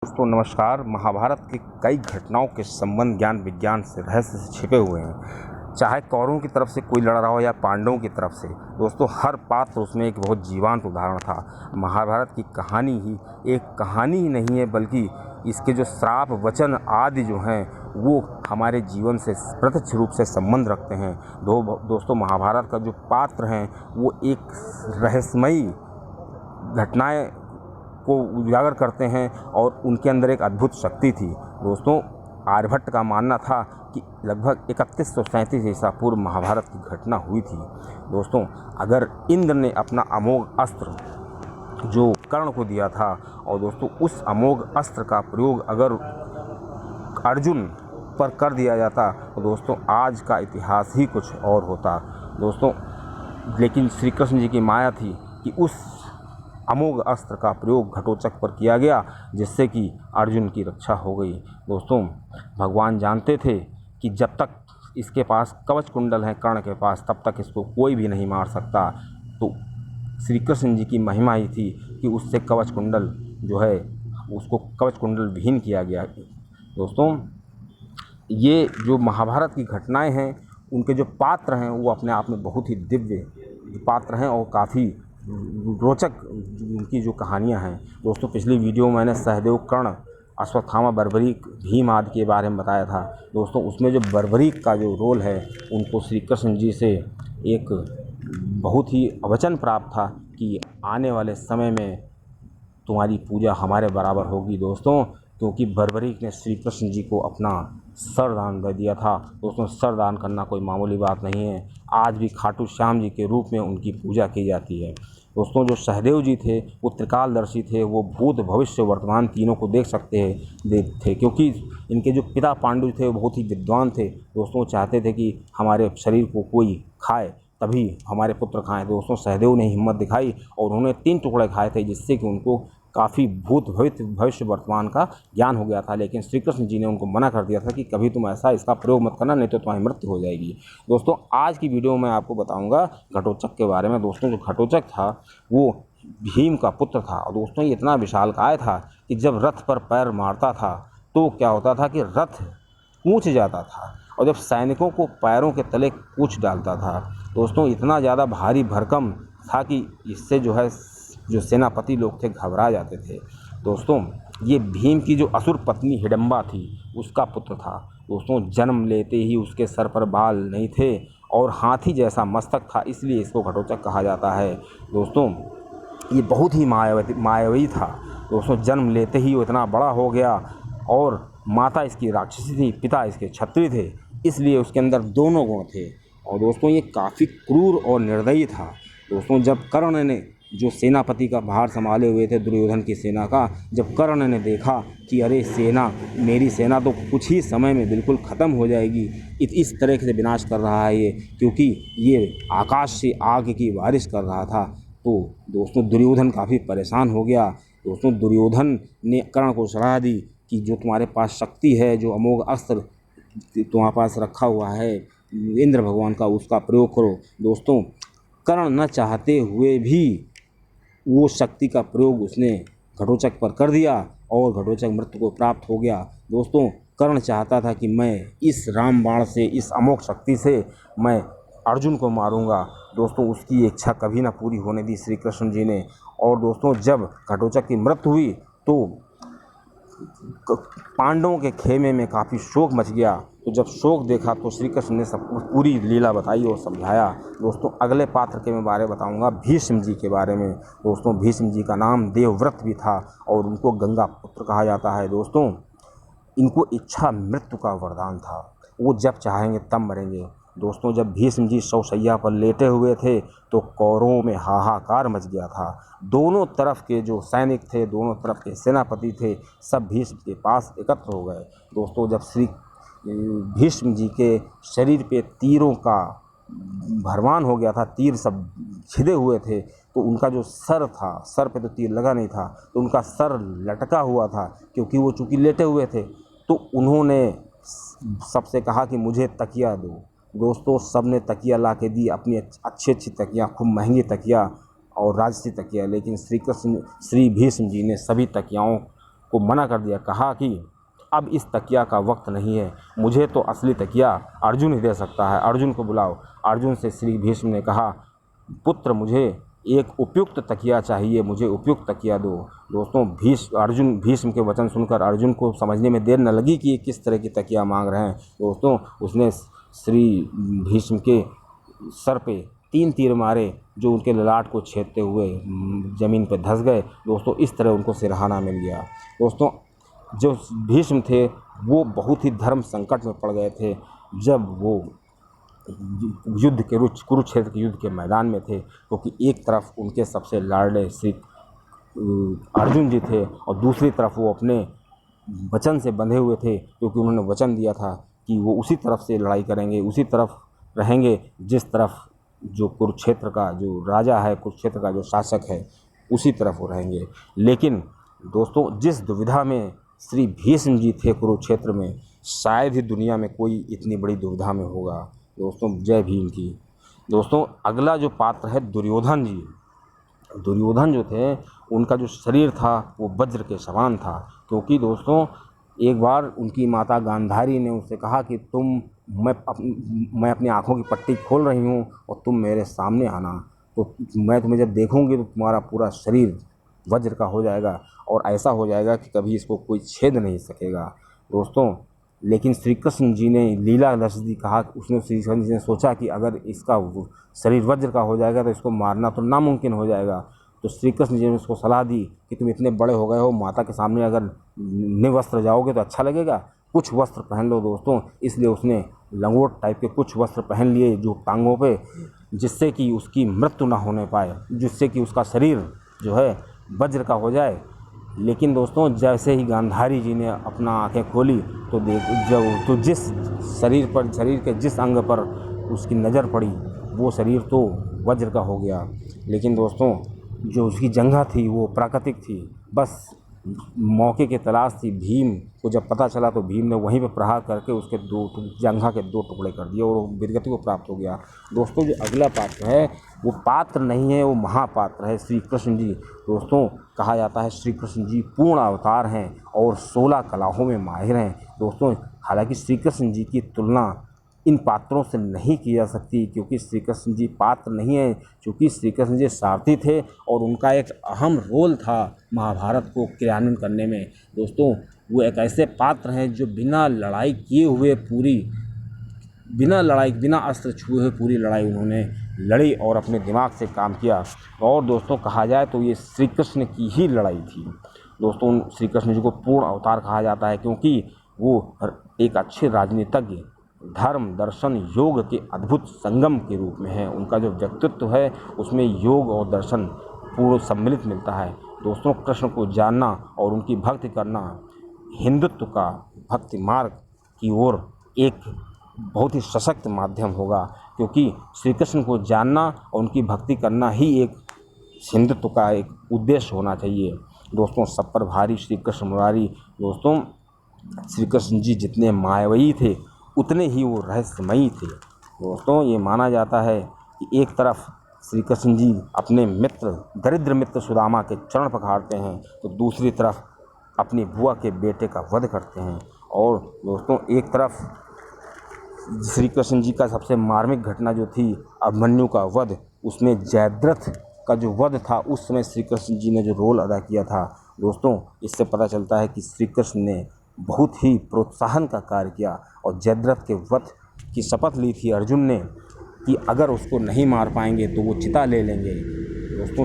दोस्तों नमस्कार। महाभारत की कई घटनाओं के संबंध ज्ञान विज्ञान से रहस्य से छिपे हुए हैं। चाहे कौरवों की तरफ से कोई लड़ रहा हो या पांडवों की तरफ से, दोस्तों हर पात्र उसमें एक बहुत जीवंत उदाहरण था। महाभारत की कहानी ही एक कहानी ही नहीं है, बल्कि इसके जो श्राप वचन आदि जो हैं वो हमारे जीवन से प्रत्यक्ष रूप से संबंध रखते हैं। दोस्तों महाभारत का जो पात्र हैं वो एक रहस्यमयी घटनाएं को उजागर करते हैं और उनके अंदर एक अद्भुत शक्ति थी। दोस्तों आर्यभट्ट का मानना था कि लगभग 3137 ईसा पूर्व महाभारत की घटना हुई थी। दोस्तों अगर इंद्र ने अपना अमोघ अस्त्र जो कर्ण को दिया था, और दोस्तों उस अमोघ अस्त्र का प्रयोग अगर अर्जुन पर कर दिया जाता तो दोस्तों आज का इतिहास ही कुछ और होता। दोस्तों लेकिन श्री कृष्ण जी की माया थी कि उस अमोघ अस्त्र का प्रयोग घटोत्कच पर किया गया, जिससे कि अर्जुन की रक्षा हो गई। दोस्तों भगवान जानते थे कि जब तक इसके पास कवच कुंडल है कर्ण के पास, तब तक इसको कोई भी नहीं मार सकता। तो श्री कृष्ण जी की महिमा ही थी कि उससे कवच कुंडल जो है उसको कवच कुंडल विहीन किया गया। दोस्तों ये जो महाभारत की घटनाएं हैं उनके जो पात्र हैं वो अपने आप में बहुत ही दिव्य पात्र हैं और काफ़ी रोचक उनकी जो कहानियां हैं। दोस्तों पिछली वीडियो में मैंने सहदेव, कर्ण, अश्वत्थामा, बर्बरीक, भीम आदि के बारे में बताया था। दोस्तों उसमें जो बर्बरीक का जो रोल है उनको श्री कृष्ण जी से एक बहुत ही वचन प्राप्त था कि आने वाले समय में तुम्हारी पूजा हमारे बराबर होगी। दोस्तों क्योंकि बर्बरीक ने श्री कृष्ण जी को अपना सर दान दे दिया था। दोस्तों सर दान करना कोई मामूली बात नहीं है। आज भी खाटू श्याम जी के रूप में उनकी पूजा की जाती है। दोस्तों जो सहदेव जी थे वो त्रिकालदर्शी थे, वो भूत भविष्य वर्तमान तीनों को देख सकते थे, क्योंकि इनके जो पिता पांडु थे वो बहुत ही विद्वान थे। दोस्तों चाहते थे कि हमारे शरीर को कोई खाए तभी हमारे पुत्र खाएं। दोस्तों सहदेव ने हिम्मत दिखाई और उन्होंने 3 टुकड़े खाए थे, जिससे कि उनको काफ़ी भूत भविष्य वर्तमान का ज्ञान हो गया था। लेकिन श्री कृष्ण जी ने उनको मना कर दिया था कि कभी तुम ऐसा इसका प्रयोग मत करना, नहीं तो तुम्हारी मृत्यु हो जाएगी। दोस्तों आज की वीडियो में आपको बताऊंगा घटोत्कच के बारे में। दोस्तों जो घटोत्कच था वो भीम का पुत्र था, और दोस्तों ये इतना विशालकाय था कि जब रथ पर पैर मारता था तो क्या होता था कि रथ कूच जाता था, और जब सैनिकों को पैरों के तले कूच डालता था। दोस्तों इतना ज़्यादा भारी भरकम था कि इससे जो सेनापति लोग थे घबरा जाते थे। दोस्तों ये भीम की जो असुर पत्नी हिडम्बा थी उसका पुत्र था। दोस्तों जन्म लेते ही उसके सर पर बाल नहीं थे और हाथी जैसा मस्तक था, इसलिए इसको घटोत्कच कहा जाता है। दोस्तों ये बहुत ही मायावी था। दोस्तों जन्म लेते ही वो इतना बड़ा हो गया, और माता इसकी राक्षसी थी, पिता इसके क्षत्रिय थे, इसलिए उसके अंदर दोनों गुण थे। और दोस्तों ये काफ़ी क्रूर और निर्दयी था। दोस्तों जब कर्ण ने जो सेनापति का भार संभाले हुए थे दुर्योधन की सेना का, जब कर्ण ने देखा कि अरे मेरी सेना तो कुछ ही समय में बिल्कुल ख़त्म हो जाएगी, इस तरह से विनाश कर रहा है ये, क्योंकि ये आकाश से आग की बारिश कर रहा था, तो दोस्तों दुर्योधन काफ़ी परेशान हो गया। दोस्तों दुर्योधन ने कर्ण को सलाह दी कि जो तुम्हारे पास शक्ति है, जो अमोघ अस्त्र तुम्हारे पास रखा हुआ है इंद्र भगवान का, उसका प्रयोग करो। दोस्तों कर्ण न चाहते हुए भी वो शक्ति का प्रयोग उसने घटोत्कच पर कर दिया और घटोत्कच मृत्यु को प्राप्त हो गया। दोस्तों कर्ण चाहता था कि मैं इस रामबाण से, इस अमोघ शक्ति से मैं अर्जुन को मारूंगा। दोस्तों उसकी इच्छा कभी ना पूरी होने दी श्री कृष्ण जी ने। और दोस्तों जब घटोत्कच की मृत्यु हुई तो पांडवों के खेमे में काफ़ी शोक मच गया। तो जब शोक देखा तो श्री कृष्ण ने सब पूरी लीला बताई और समझाया। दोस्तों अगले पात्र के मैं बारे बताऊंगा भीष्म जी के बारे में। दोस्तों भीष्म जी का नाम देवव्रत भी था और उनको गंगा पुत्र कहा जाता है। दोस्तों इनको इच्छा मृत्यु का वरदान था, वो जब चाहेंगे तब मरेंगे। दोस्तों जब भीष्म जी शवशैया पर लेटे हुए थे तो कौरवों में हाहाकार मच गया था। दोनों तरफ के जो सैनिक थे, दोनों तरफ के सेनापति थे, सब भीष्म के पास एकत्र हो गए। दोस्तों जब श्री भीष्म जी के शरीर पे तीरों का भरमार हो गया था, तीर सब छिदे हुए थे, तो उनका जो सर था, सर पे तो तीर लगा नहीं था, तो उनका सर लटका हुआ था, क्योंकि वो चूँकि लेटे हुए थे। तो उन्होंने सबसे कहा कि मुझे तकिया दो। दोस्तों सब ने तकिया ला के दी, अपनी अच्छी अच्छी तकिया, खूब महंगी तकिया और राजसी तकिया। लेकिन श्री भीष्म जी ने सभी तकियाओं को मना कर दिया, कहा कि अब इस तकिया का वक्त नहीं है, मुझे तो असली तकिया अर्जुन ही दे सकता है, अर्जुन को बुलाओ। अर्जुन से श्री भीष्म ने कहा, पुत्र मुझे एक उपयुक्त तकिया चाहिए, मुझे उपयुक्त तकिया दो। दोस्तों भीष्म के वचन सुनकर अर्जुन को समझने में देर न लगी कि ये किस तरह की तकिया मांग रहे हैं। दोस्तों उसने श्री भीष्म के सर पे 3 तीर मारे जो उनके ललाट को छेदते हुए ज़मीन पर धंस गए। दोस्तों इस तरह उनको सिरहाना मिल गया। दोस्तों जो भीष्म थे वो बहुत ही धर्म संकट में पड़ गए थे जब वो युद्ध के कुरुक्षेत्र के युद्ध के मैदान में थे, क्योंकि एक तरफ उनके सबसे लाडले श्री अर्जुन जी थे और दूसरी तरफ वो अपने वचन से बंधे हुए थे, क्योंकि उन्होंने वचन दिया था कि वो उसी तरफ से लड़ाई करेंगे, उसी तरफ रहेंगे जिस तरफ जो कुरुक्षेत्र का जो राजा है, कुरुक्षेत्र का जो शासक है, उसी तरफ वो रहेंगे। लेकिन दोस्तों जिस दुविधा में श्री भीष्म जी थे कुरुक्षेत्र में, शायद ही दुनिया में कोई इतनी बड़ी दुविधा में होगा। दोस्तों जय भीम की। दोस्तों अगला जो पात्र है दुर्योधन जी। दुर्योधन जो थे उनका जो शरीर था वो वज्र के समान था, क्योंकि दोस्तों एक बार उनकी माता गांधारी ने उससे कहा कि मैं अपनी आँखों की पट्टी खोल रही हूँ और तुम मेरे सामने आना, तो मैं तुम्हें जब देखूँगी तो तुम्हारा पूरा शरीर वज्र का हो जाएगा और ऐसा हो जाएगा कि कभी इसको कोई छेद नहीं सकेगा। दोस्तों लेकिन श्री कृष्ण जी ने लीला रस दी, कहा उसने श्री कृष्ण जी ने सोचा कि अगर इसका शरीर वज्र का हो जाएगा तो इसको मारना तो नामुमकिन हो जाएगा। तो श्री कृष्ण जी ने उसको सलाह दी कि तुम इतने बड़े हो गए हो, माता के सामने अगर निवस्त्र जाओगे तो अच्छा लगेगा, कुछ वस्त्र पहन लो। दोस्तों इसलिए उसने लंगोट टाइप के कुछ वस्त्र पहन लिए जो टांगों पे, जिससे कि उसकी मृत्यु ना होने पाए, जिससे कि उसका शरीर जो है वज्र का हो जाए। लेकिन दोस्तों जैसे ही गांधारी जी ने अपना आंखें खोली तो जिस शरीर के जिस अंग पर उसकी नज़र पड़ी वो शरीर तो वज्र का हो गया। लेकिन दोस्तों जो उसकी जंघा थी वो प्राकृतिक थी, बस मौके की तलाश थी। भीम को जब पता चला तो भीम ने वहीं पर प्रहार करके उसके जंघा के 2 टुकड़े कर दिए और वो वीरगति को प्राप्त हो गया। दोस्तों जो अगला पात्र है वो पात्र नहीं है, वो महापात्र है श्री कृष्ण जी। दोस्तों कहा जाता है श्री कृष्ण जी पूर्ण अवतार हैं और 16 कलाओं में माहिर हैं। दोस्तों हालांकि श्री कृष्ण जी की तुलना इन पात्रों से नहीं की जा सकती, क्योंकि श्री कृष्ण जी पात्र नहीं है, क्योंकि श्री कृष्ण जी सारथी थे और उनका एक अहम रोल था महाभारत को क्रियान्वयन करने में। दोस्तों वो एक ऐसे पात्र हैं जो बिना लड़ाई किए हुए बिना अस्त्र छुए हुए पूरी लड़ाई उन्होंने लड़ी और अपने दिमाग से काम किया। और दोस्तों कहा जाए तो ये श्री कृष्ण की ही लड़ाई थी। दोस्तों श्री कृष्ण जी को पूर्ण अवतार कहा जाता है, क्योंकि वो एक अच्छे राजनीतिज्ञ, धर्म दर्शन योग के अद्भुत संगम के रूप में है। उनका जो व्यक्तित्व है उसमें योग और दर्शन पूर्ण सम्मिलित मिलता है। दोस्तों कृष्ण को जानना और उनकी भक्ति करना हिंदुत्व का भक्ति मार्ग की ओर एक बहुत ही सशक्त माध्यम होगा, क्योंकि श्री कृष्ण को जानना और उनकी भक्ति करना ही एक हिंदुत्व का एक उद्देश्य होना चाहिए। दोस्तों सब पर भारी श्री कृष्ण मुरारी। दोस्तों श्री कृष्ण जी जितने मायावी थे उतने ही वो रहस्यमयी थे। दोस्तों ये माना जाता है कि एक तरफ श्री कृष्ण जी अपने दरिद्र मित्र सुदामा के चरण पखाड़ते हैं, तो दूसरी तरफ अपनी बुआ के बेटे का वध करते हैं। और दोस्तों एक तरफ श्री कृष्ण जी का सबसे मार्मिक घटना जो थी अभिमन्यु का वध, उसमें जयद्रथ का जो वध था उस समय श्री कृष्ण जी ने जो रोल अदा किया था। दोस्तों इससे पता चलता है कि श्री कृष्ण ने बहुत ही प्रोत्साहन का कार्य किया और जयद्रथ के वध की शपथ ली थी अर्जुन ने कि अगर उसको नहीं मार पाएंगे तो वो चिता ले लेंगे। दोस्तों